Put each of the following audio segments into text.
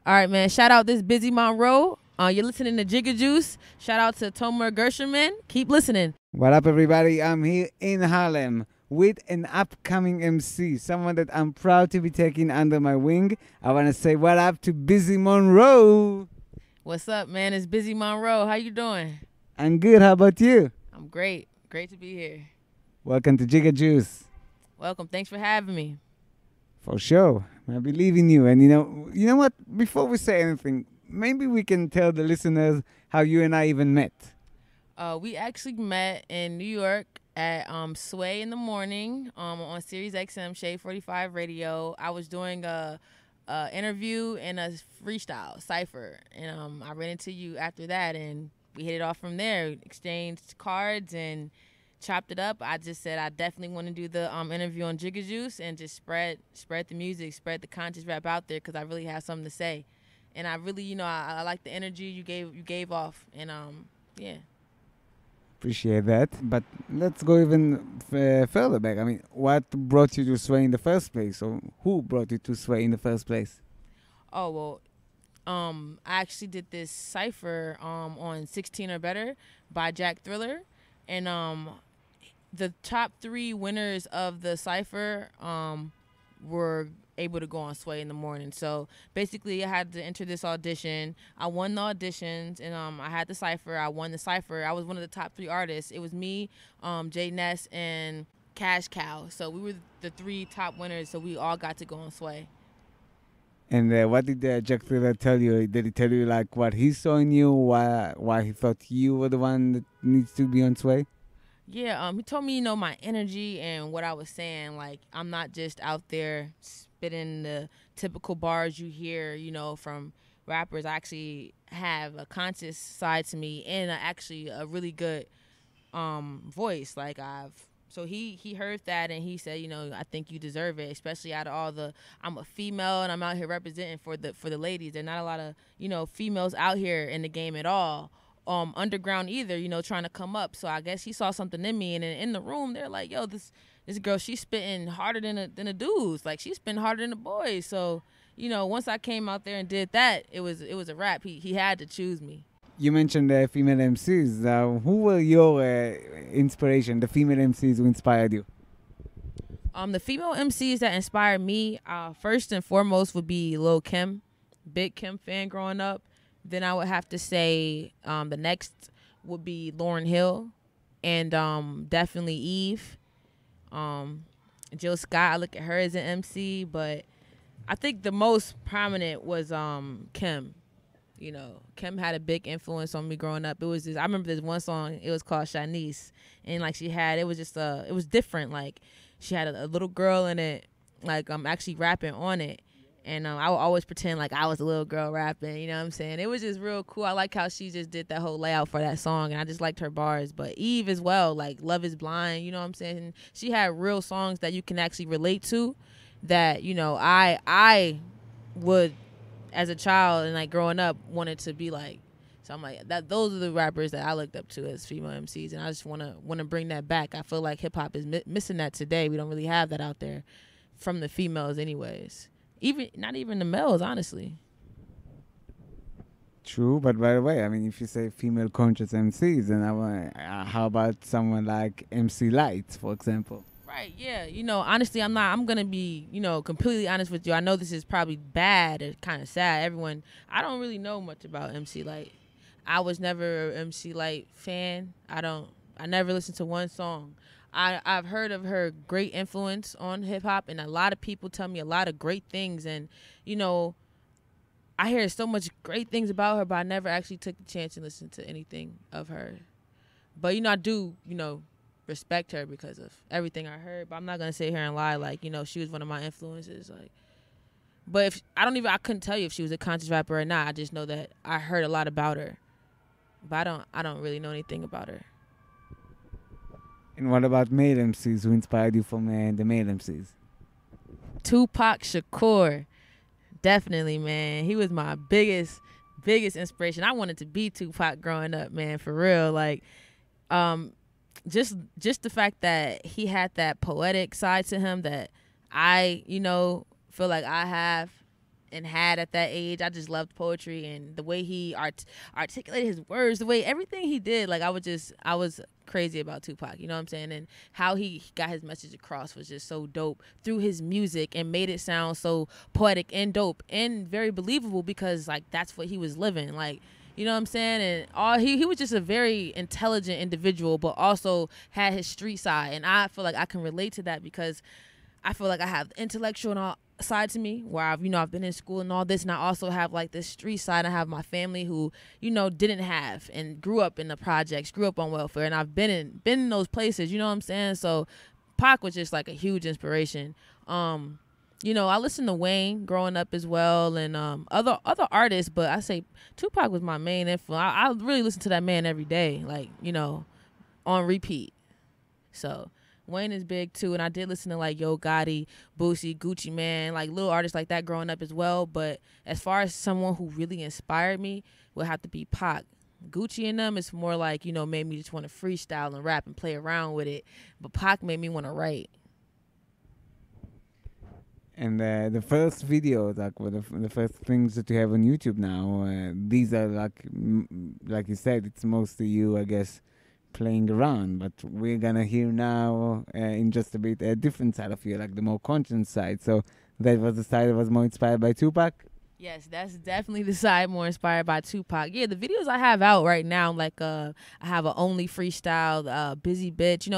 All right, man. Shout out this Bizzie Monroe. You're listening to Jigga Juice. Shout out to Tomer Gersherman. Keep listening. What up, everybody? I'm here in Harlem with an upcoming MC, someone that I'm proud to be taking under my wing. I want to say what up to Bizzie Monroe. What's up, man? It's Bizzie Monroe. How you doing? I'm good. How about you? I'm great. Great to be here. Welcome to Jigga Juice. Welcome. Thanks for having me. For sure. I believe in you. And you know what? Before we say anything, maybe we can tell the listeners how you and I even met. We actually met in New York at Sway in the morning on Sirius XM Shade 45 Radio. I was doing a interview and a freestyle cipher, and I ran into you after that, and we hit it off from there. Exchanged cards and chopped it up. I just said I definitely want to do the interview on Jigga Juice and just spread the music, spread the conscious rap out there because I really have something to say, and I really I like the energy you gave off, and yeah. Appreciate that. But let's go even further back. I mean, what brought you to Sway in the first place? Or who brought you to Sway in the first place? Oh, well, I actually did this cipher on 16 or Better by Jack Thriller. And the top 3 winners of the cipher were able to go on Sway in the morning. So basically I had to enter this audition. I won the auditions, and I had the cipher. I won the cipher. I was one of the top 3 artists. It was me, Jay Ness, and Cash Cow. So we were the 3 top winners, so we all got to go on Sway. And what did Jack Thriller tell you? Did he tell you like what he saw in you, why he thought you were the one that needs to be on Sway? Yeah, he told me, my energy and what I was saying. Like, I'm not just out there spitting the typical bars you hear, from rappers. I actually have a conscious side to me and actually a really good voice. So he heard that and he said, I think you deserve it, especially out of all I'm a female and I'm out here representing for the ladies. There's not a lot of, females out here in the game at all. Underground either, trying to come up. So I guess he saw something in me, and in the room they're like, yo, this girl, she's spitting harder than the dudes. Like, she's spitting harder than the boys. So, once I came out there and did that, it was a wrap. He had to choose me. You mentioned female MCs. Who were your inspiration, the female MCs who inspired you? The female MCs that inspired me, first and foremost, would be Lil' Kim. Big Kim fan growing up. Then I would have to say the next would be Lauryn Hill, and definitely Eve. Jill Scott, I look at her as an MC, but I think the most prominent was Kim. Kim had a big influence on me growing up. I remember this one song, it was called Shanice, and like it was different. Like, she had a little girl in it, like actually rapping on it. And I would always pretend like I was a little girl rapping, you know what I'm saying? It was just real cool. I like how she just did that whole layout for that song, and I just liked her bars. But Eve as well, like Love is Blind, you know what I'm saying? And she had real songs that you can actually relate to that, I would, as a child and like growing up, wanted to be like. So I'm like, those are the rappers that I looked up to as female MCs, and I just want to bring that back. I feel like hip-hop is missing that today. We don't really have that out there from the females anyways. Not even the males, honestly. True, but by the way, I mean, if you say female conscious MCs, then how about someone like MC Light, for example? Right, yeah. Honestly, I'm going to be, completely honest with you. I know this is probably bad or kind of sad. I don't really know much about MC Light. I was never an MC Light fan. I never listened to one song. I've heard of her great influence on hip-hop, and a lot of people tell me a lot of great things, and, I hear so much great things about her, but I never actually took the chance and listened to anything of her. But, I do, respect her because of everything I heard, but I'm not going to sit here and lie, like, she was one of my influences, like. But I couldn't tell you if she was a conscious rapper or not. I just know that I heard a lot about her, but I don't really know anything about her. And what about male MCs who inspired you from the male MCs? Tupac Shakur. Definitely, man. He was my biggest inspiration. I wanted to be Tupac growing up, man, for real. Like, just the fact that he had that poetic side to him that I, feel like I have, and had at that age. I just loved poetry and the way he articulated his words, the way everything he did. Like I was crazy about Tupac, you know what I'm saying? And how he got his message across was just so dope through his music and made it sound so poetic and dope and very believable because like that's what he was living. Like, you know what I'm saying? And he was just a very intelligent individual, but also had his street side. And I feel like I can relate to that because I feel like I have the intellectual side to me where I've been in school and all this, and I also have like this street side. I have my family who, didn't have and grew up in the projects, grew up on welfare, and I've been in those places, you know what I'm saying? So Pac was just like a huge inspiration. I listened to Wayne growing up as well and other artists, but I say Tupac was my main influence. I really listen to that man every day, like, on repeat. So Wayne is big too, and I did listen to like Yo Gotti, Boosie, Gucci Mane, like little artists like that growing up as well. But as far as someone who really inspired me would have to be Pac. Gucci and them is more like, made me just want to freestyle and rap and play around with it. But Pac made me want to write. And the first video, like the first things that you have on YouTube now, these are like you said, it's mostly you, I guess, playing around. But we're gonna hear now in just a bit a different side of you, like the more conscious side. So that was the side that was more inspired by Tupac. Yes, that's definitely the side more inspired by Tupac. Yeah, the videos I have out right now, like I have a Only Freestyle, Busy Bitch.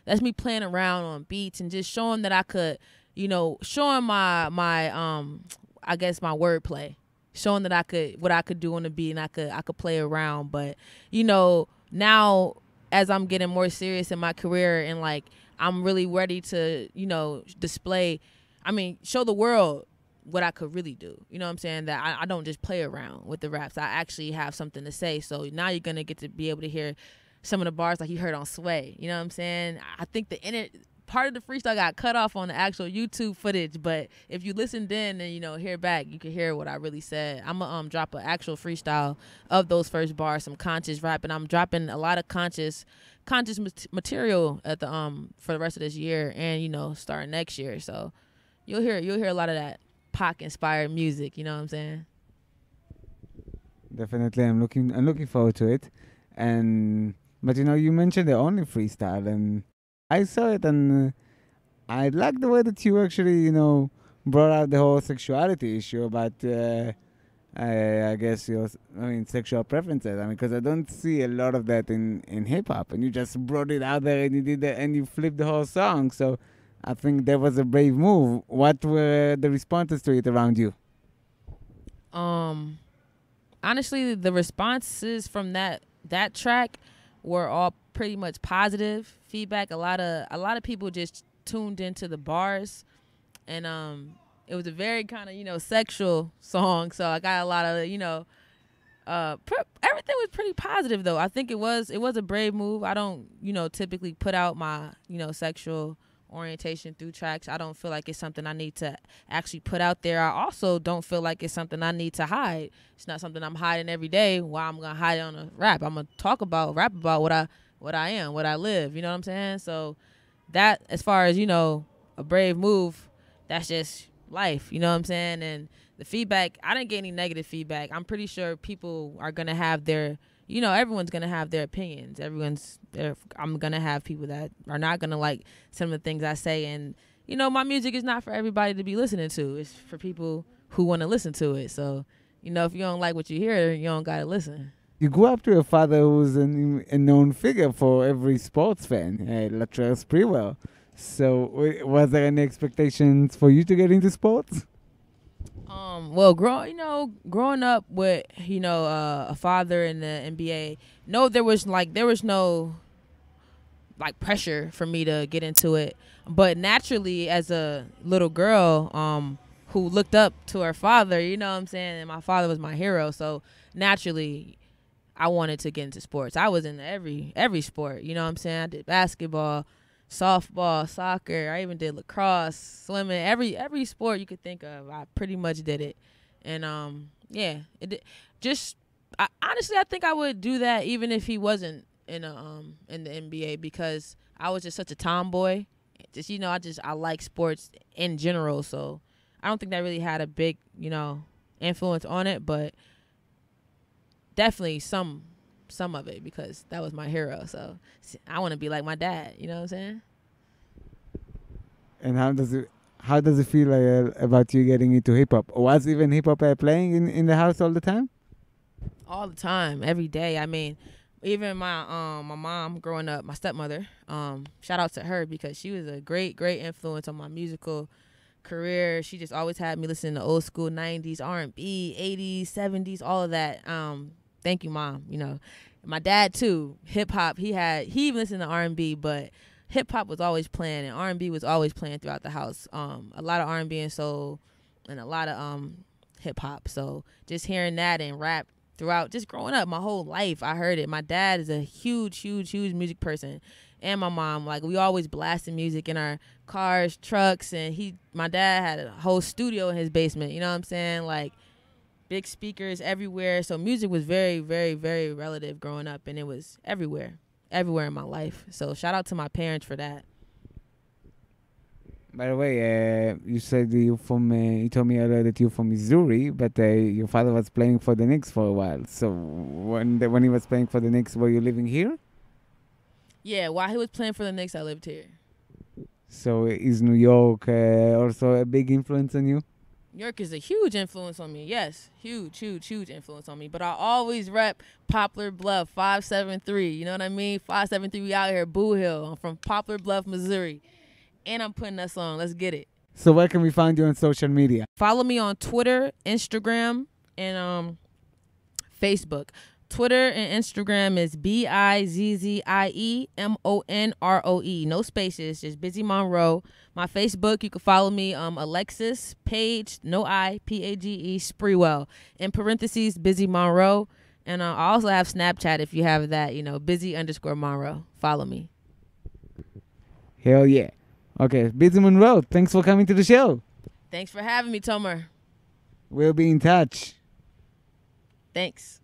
That's me playing around on beats and just showing that I could. Showing my I guess my wordplay, showing that what I could do on the beat and I could play around. But, now as I'm getting more serious in my career and like, I'm really ready to, show the world what I could really do. You know what I'm saying? That I don't just play around with the raps. I actually have something to say. So now you're going to get to be able to hear some of the bars like you heard on Sway. You know what I'm saying? I think part of the freestyle got cut off on the actual YouTube footage, but if you listen then and hear back, you can hear what I really said. I'm gonna drop an actual freestyle of those first bars, some conscious rap, and I'm dropping a lot of conscious material at the for the rest of this year and starting next year. So you'll hear a lot of that Pac inspired music. You know what I'm saying? Definitely, I'm looking forward to it. But you mentioned the Only Freestyle and I saw it and I like the way that you actually, brought out the whole sexuality issue about, I guess, sexual preferences. Because I don't see a lot of that in hip-hop. And you just brought it out there and you did that and you flipped the whole song. So I think that was a brave move. What were the responses to it around you? Honestly, the responses from that track were all pretty much positive feedback. A lot of people just tuned into the bars, and it was a very kind of sexual song. So I got a lot of everything was pretty positive though. I think it was a brave move. I don't typically put out my sexual orientation through tracks. I don't feel like it's something I need to actually put out there. I also don't feel like it's something I need to hide. It's not something I'm hiding every day. Why I'm gonna hide it on a rap? I'm gonna rap about what I am, what I live. You know what I'm saying? So that, as far as a brave move, that's just life. You know what I'm saying? And the feedback, I didn't get any negative feedback. I'm pretty sure people are gonna have their everyone's going to have their opinions. I'm going to have people that are not going to like some of the things I say. And, my music is not for everybody to be listening to. It's for people who want to listen to it. So, if you don't like what you hear, you don't got to listen. You grew up to a father who's a known figure for every sports fan, Latrell Sprewell. So, was there any expectations for you to get into sports? Well, growing up with a father in the NBA, there was no like pressure for me to get into it. But naturally, as a little girl, who looked up to her father, you know what I'm saying, and my father was my hero, so naturally, I wanted to get into sports. I was in every sport, you know what I'm saying. I did basketball, softball, soccer. I even did lacrosse, swimming. Every sport you could think of, I pretty much did it. And honestly, I think I would do that even if he wasn't in the NBA, because I was just such a tomboy. I like sports in general, so I don't think that really had a big, influence on it, but definitely some of it, because that was my hero. So I want to be like my dad. You know what I'm saying? And how does it feel about you getting into hip hop? Was even hip hop playing in the house all the time? All the time, every day. I mean, even my mom growing up, my stepmother, shout out to her, because she was a great influence on my musical career. She just always had me listening to old school 90s R&B, 80s, 70s, all of that. Thank you, Mom. My dad too, hip hop. He even listened to R&B, but hip hop was always playing, and R&B was always playing throughout the house. A lot of R&B and soul, and a lot of hip hop. So just hearing that and rap throughout, just growing up, my whole life, I heard it. My dad is a huge music person, and my mom, like, we always blasting music in our cars, trucks, and my dad had a whole studio in his basement. You know what I'm saying? Like, big speakers everywhere. So music was very, very, very relative growing up, and it was everywhere in my life. So shout out to my parents for that. By the way, you said you told me earlier that you're from Missouri, but your father was playing for the Knicks for a while. So when he was playing for the Knicks, were you living here? Yeah, while he was playing for the Knicks, I lived here. So is New York also a big influence on you? New York is a huge influence on me. Yes, huge influence on me. But I always rep Poplar Bluff, 573. You know what I mean? 573, we out here, Boo Hill. I'm from Poplar Bluff, Missouri. And I'm putting that song. Let's get it. So where can we find you on social media? Follow me on Twitter, Instagram, and Facebook. Twitter and Instagram is BIZZIEMONROE. No spaces, just Bizzie Monroe. My Facebook, you can follow me, Alexis Page, no I, Page, Spreewell. In parentheses, Bizzie Monroe. And I also have Snapchat if you have that, Bizzie_Monroe. Follow me. Hell yeah. Okay, Bizzie Monroe, thanks for coming to the show. Thanks for having me, Tomer. We'll be in touch. Thanks.